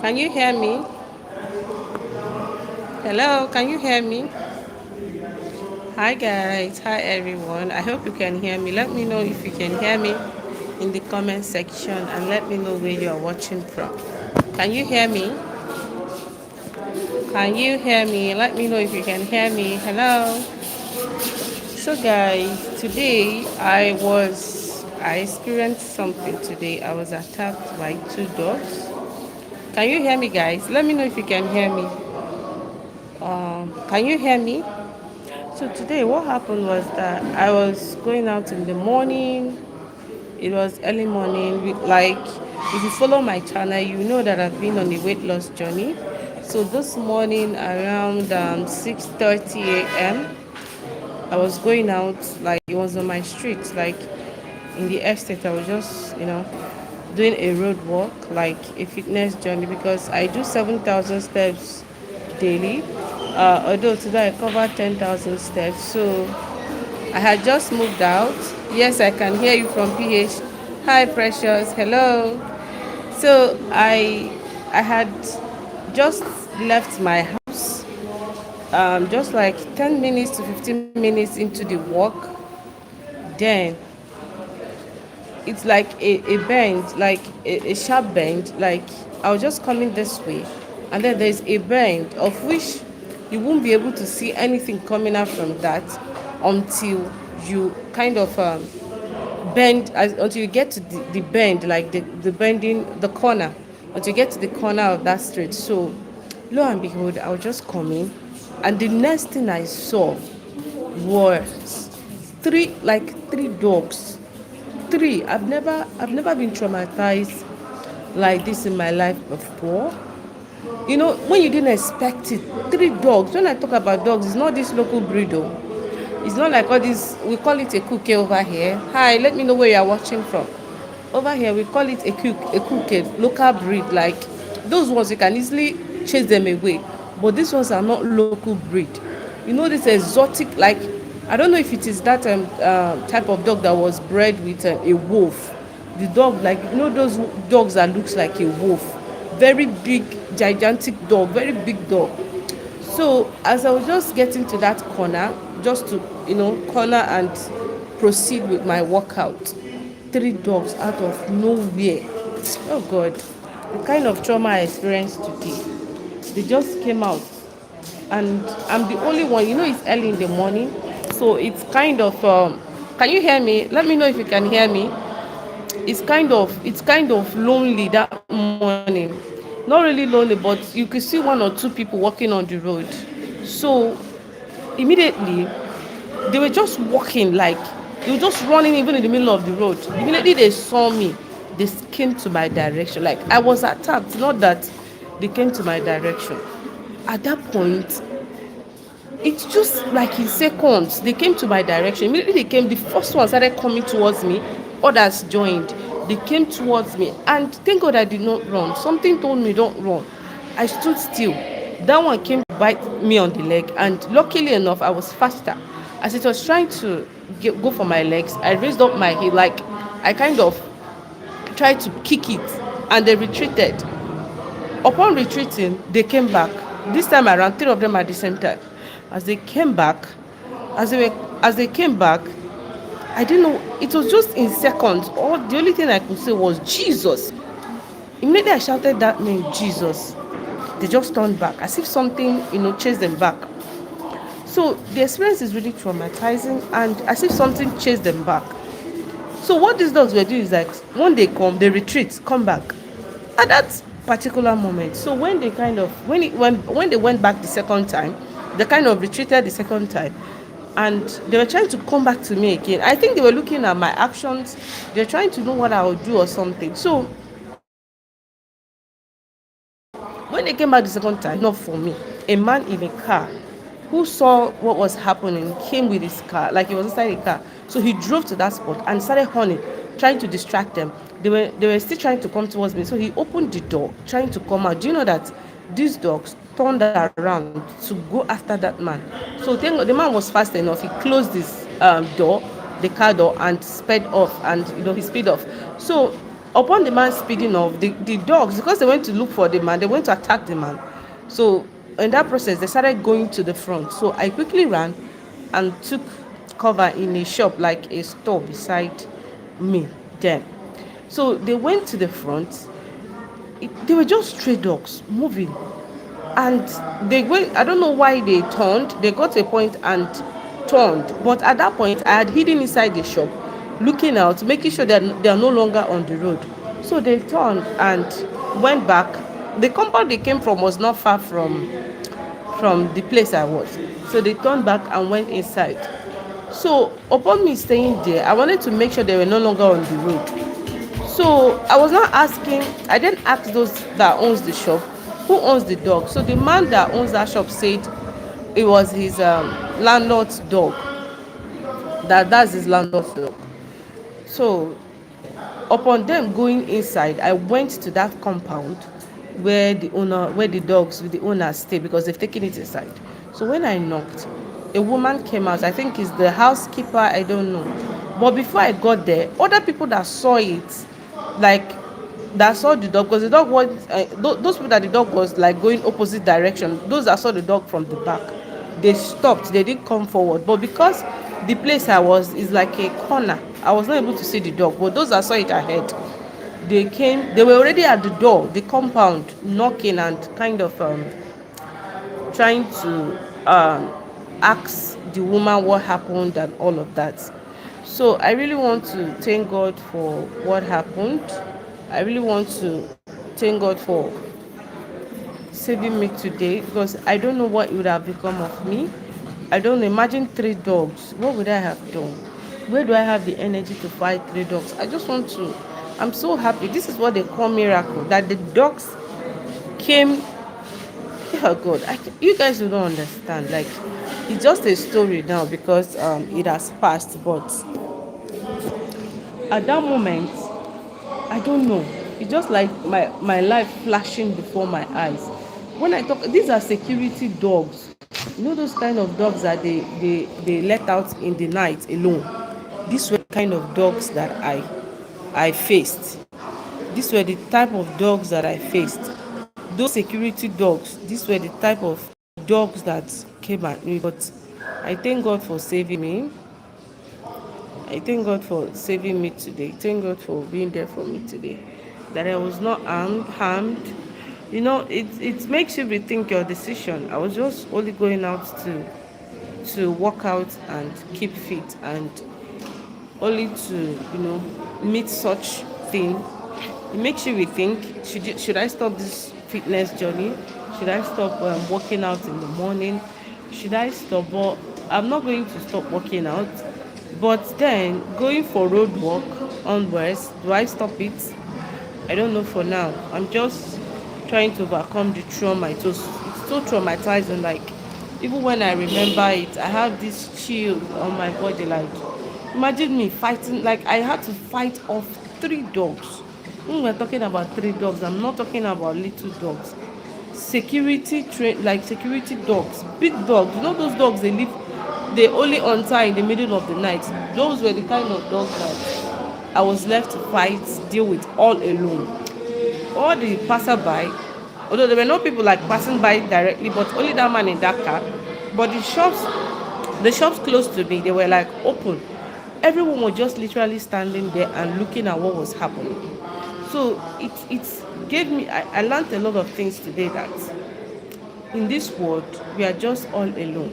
Can you hear me? Hello, can you hear me? Hi guys, hi everyone. I hope you can hear me. Let me know if you can hear me in the comment section and let me know where you are watching from. Can you hear me? Can you hear me? Let me know if you can hear me. Hello. So guys, today I experienced something today. I was attacked by two dogs. Can you hear me guys? Let me know if you can hear me. Can you hear me? So today what happened was that I was going out in the morning. It was early morning. Like if you follow my channel, you know that I've been on a weight loss journey. So this morning around 6:30 a.m. I was going out, like it was on my street, like in the estate. I was just, doing a road walk, like a fitness journey, because I do 7,000 steps daily. Although today I covered 10,000 steps. So I had just moved out. Yes, I can hear you from PH. Hi, Precious. Hello. So I had just left my house, just like 10 minutes to 15 minutes into the walk. Then it's like a bend, like a sharp bend. Like I was just coming this way, and then there's a bend of which you won't be able to see anything coming out from that until you kind of bend until you get to the bend, like the bending the corner, until you get to the corner of that street. So lo and behold, I was just coming, and the next thing I saw was three dogs. Three. I've never been traumatized like this in my life before. When you didn't expect it. Three dogs. When I talk about dogs, it's not this local breed though. It's not like all this, we call it a cookie over here. Hi, let me know where you are watching from. Over here we call it a cookie, local breed. Like those ones you can easily chase them away. But these ones are not local breed. This exotic, like I don't know if it is that type of dog that was bred with a wolf. The dog, like those dogs that looks like a wolf. Very big, gigantic dog, very big dog. So as I was just getting to that corner, just to corner and proceed with my workout, three dogs out of nowhere. Oh God, the kind of trauma I experienced today. They just came out, and I'm the only one. It's early in the morning, so it's kind of. Can you hear me? Let me know if you can hear me. It's kind of lonely that morning. Not really lonely, but you could see one or two people walking on the road. So immediately they were just walking, like they were just running even in the middle of the road. Immediately they saw me, they came to my direction. Like I was attacked, not that they came to my direction. At that point, it's just like in seconds they came to my direction. Immediately they came, the first one started coming towards me, others joined. They came towards me, and thank God I did not run. Something told me don't run. I stood still. That one came to bite me on the leg, and luckily enough I was faster. As it was trying to go for my legs, I raised up my heel, like I kind of tried to kick it, and they retreated. Upon retreating, they came back. This time around, three of them at the same time. As they came back, as they came back, I didn't know. It was just in seconds. All the only thing I could say was Jesus. Immediately I shouted that name, Jesus. They just turned back, as if something, chased them back. So the experience is really traumatizing, and as if something chased them back. So what these dogs were doing is like when they come, they retreat, come back. At that particular moment, so when they kind of when they went back the second time, they kind of retreated the second time, and they were trying to come back to me again. I think they were looking at my actions. They're trying to know what I would do or something. So when they came back the second time, not for me, a man in a car who saw what was happening came with his car, like he was inside a car. So he drove to that spot and started horning, trying to distract them. They were still trying to come towards me. So he opened the door, trying to come out. Do you know that these dogs turned around to go after that man? So the man was fast enough. He closed his door, the car door, and sped off. And he sped off. So Upon the man speeding off, the dogs, because they went to look for the man, they went to attack the man. So in that process, they started going to the front. So I quickly ran and took cover in a shop, like a store beside me then. So they went to the front. They were just stray dogs moving, and they went. I don't know why they turned. They got to a point and turned, but at that point I had hidden inside the shop, looking out, making sure that they are no longer on the road. So they turned and went back. The compound they came from was not far from the place I was. So they turned back and went inside. So upon me staying there, I wanted to make sure they were no longer on the road. So I was not asking, I didn't ask those that owns the shop who owns the dog. So the man that owns that shop said it was his landlord's dog. That's his landlord's dog. So upon them going inside, I went to that compound where the dogs with the owner stay, because they've taken it inside. So when I knocked, a woman came out. I think it's the housekeeper, I don't know. But before I got there, other people that saw it, like that saw the dog, because the dog was those people that the dog was like going opposite direction, those that saw the dog from the back, they stopped, they didn't come forward. But because the place I was is like a corner, I was not able to see the dog. But those that saw it ahead, they came, they were already at the door, the compound, knocking and kind of trying to ask the woman what happened and all of that. So I really want to thank God for what happened. I really want to thank God for saving me today, because I don't know what would have become of me. I don't know. Imagine three dogs. What would I have done? Where do I have the energy to fight three dogs? I just want to. I'm so happy. This is what they call miracle. That the dogs came. Oh God, you guys will not understand. Like, it's just a story now because it has passed. But at that moment, I don't know. It's just like my life flashing before my eyes. When I talk, these are security dogs. You know those kind of dogs that they let out in the night alone. These were the kind of dogs that I faced. These were the type of dogs that I faced. Those security dogs, these were the type of dogs that came at me. But I thank God for saving me. I thank God for saving me today. Thank God for being there for me today. That I was not harmed. You know, it makes you rethink your decision. I was just only going out to work out and keep fit, and only to, meet such thing. It makes you rethink. Should I stop this fitness journey? Should I stop working out in the morning? Should I stop? But I'm not going to stop working out. But then going for road work onwards, do I stop it? I don't know for now. I'm just trying to overcome the trauma. It's so traumatizing. Like, even when I remember it, I have this chill on my body. Like, imagine me fighting. Like, I had to fight off three dogs. When we're talking about three dogs, I'm not talking about little dogs. Security dogs, big dogs. You know those dogs, they only untie in the middle of the night. Those were the kind of dogs that I was left to fight, deal with all alone. All the passerby, although there were no people like passing by directly, but only that man in that car. But the shops close to me, they were like open. Everyone was just literally standing there and looking at what was happening. So it gave me, I learned a lot of things today, that in this world we are just all alone.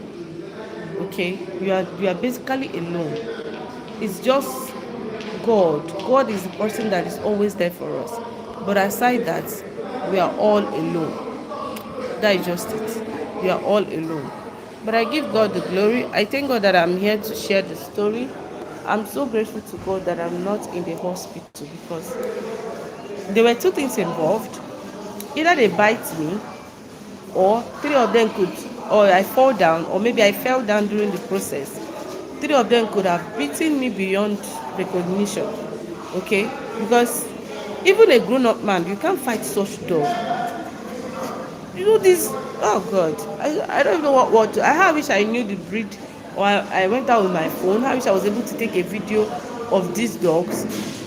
Okay, we are basically alone. It's just God is the person that is always there for us. But aside that, we are all alone. That is just it. We are all alone. But I give God the glory. I thank God that I'm here to share the story. I'm so grateful to God that I'm not in the hospital, because there were two things involved. Either they bite me, or three of them could, or I fall down, or maybe I fell down during the process. Three of them could have beaten me beyond recognition. Okay? Because even a grown-up man, you can't fight such dog. You know this. Oh God, I don't even know what to. I wish I knew the breed, or I went out with my phone. I wish I was able to take a video of these dogs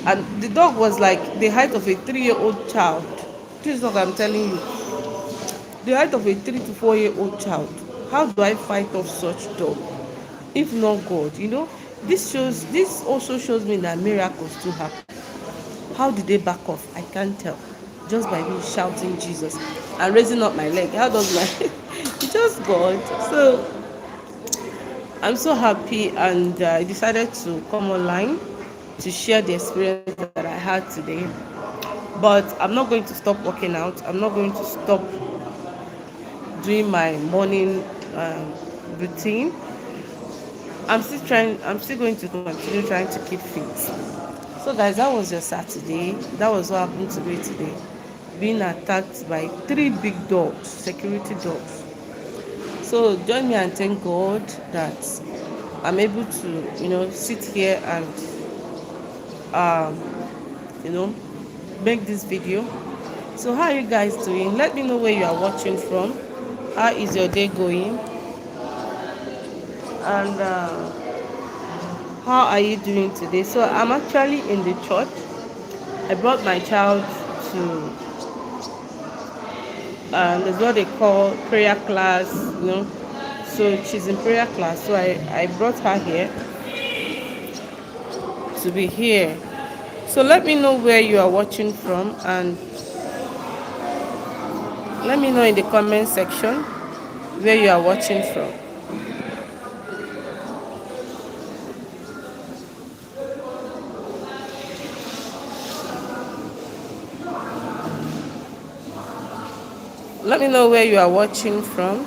and the dog was like the height of a 3-year-old child. This is what I'm telling you, the height of a 3 to 4 year old child. How do I fight off such dog if not God? This also shows me that miracles do happen. How did they back off? I can't tell. Just by me shouting Jesus and raising up my leg. How does my it's just God. So I'm so happy, and I decided to come online to share the experience that I had today. But I'm not going to stop working out. I'm not going to stop doing my morning routine. I'm still going to continue trying to keep fit. So guys, that was your Saturday. That was what happened to me today. Being attacked by three big dogs, security dogs. So join me and thank God that I'm able to, sit here and you know, make this video. So how are you guys doing? Let me know where you are watching from. How is your day going? And how are you doing today? So I'm actually in the church. I brought my child to there's what they call prayer class. So she's in prayer class. So I brought her here to be here. So let me know where you are watching from, and let me know in the comment section where you are watching from. Let me know where you are watching from.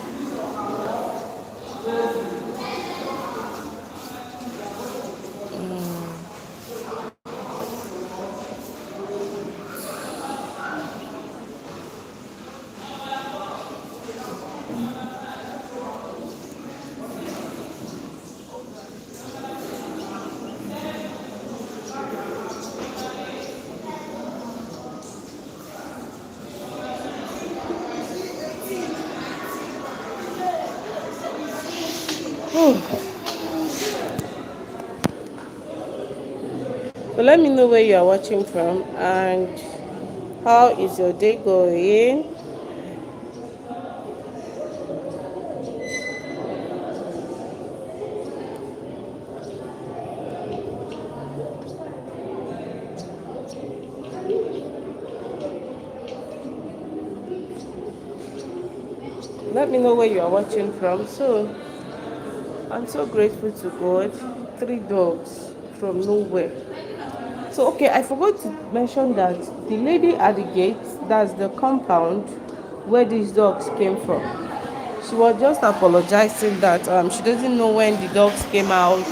So let me know where you are watching from, and how is your day going? Let me know where you are watching from. So I'm so grateful to God. Three dogs from nowhere. So okay, I forgot to mention that the lady at the gate, that's the compound where these dogs came from. She was just apologizing that she doesn't know when the dogs came out.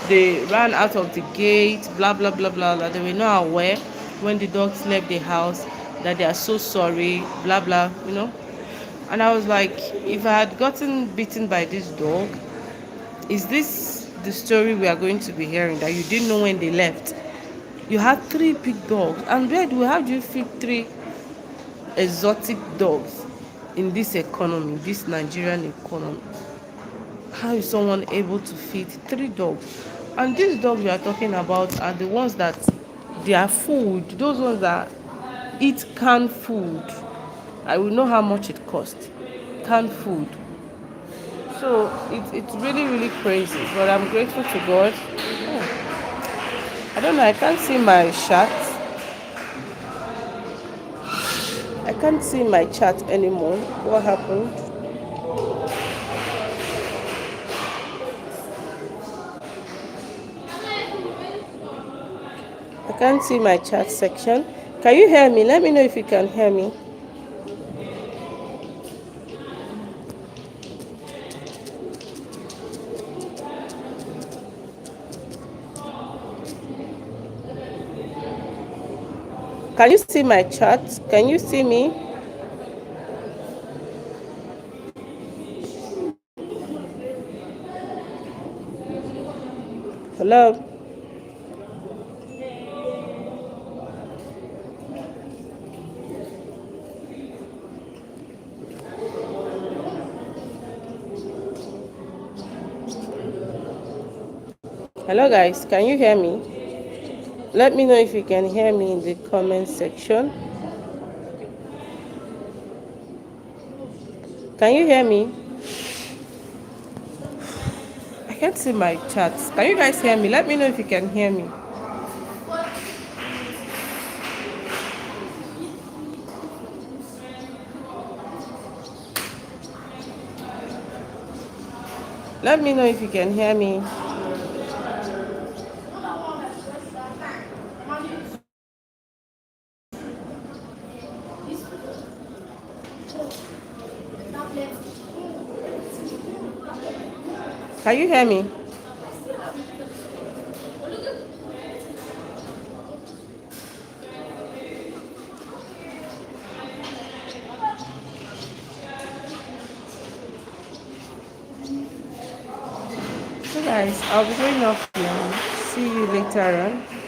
They ran out of the gate, blah blah blah blah blah. They were not aware when the dogs left the house, that they are so sorry, blah blah. And I was like, if I had gotten bitten by this dog, is this the story we are going to be hearing? That you didn't know when they left? You had three big dogs, and how do you feed three exotic dogs in this economy, this Nigerian economy? How is someone able to feed three dogs? And these dogs we are talking about are the ones that their food, those ones that eat canned food. I will know how much it costs. Canned food. So it's really, really crazy. But I'm grateful to God. I don't know, I can't see my chat. I can't see my chat anymore. What happened? I can't see my chat section. Can you hear me? Let me know if you can hear me. Can you see my chat? Can you see me? Hello? Hello guys, can you hear me? Let me know if you can hear me in the comment section. Can you hear me? I can't see my chats. Can you guys hear me? Let me know if you can hear me. Let me know if you can hear me. Can you hear me? So guys, I'll be going off now. See you later on.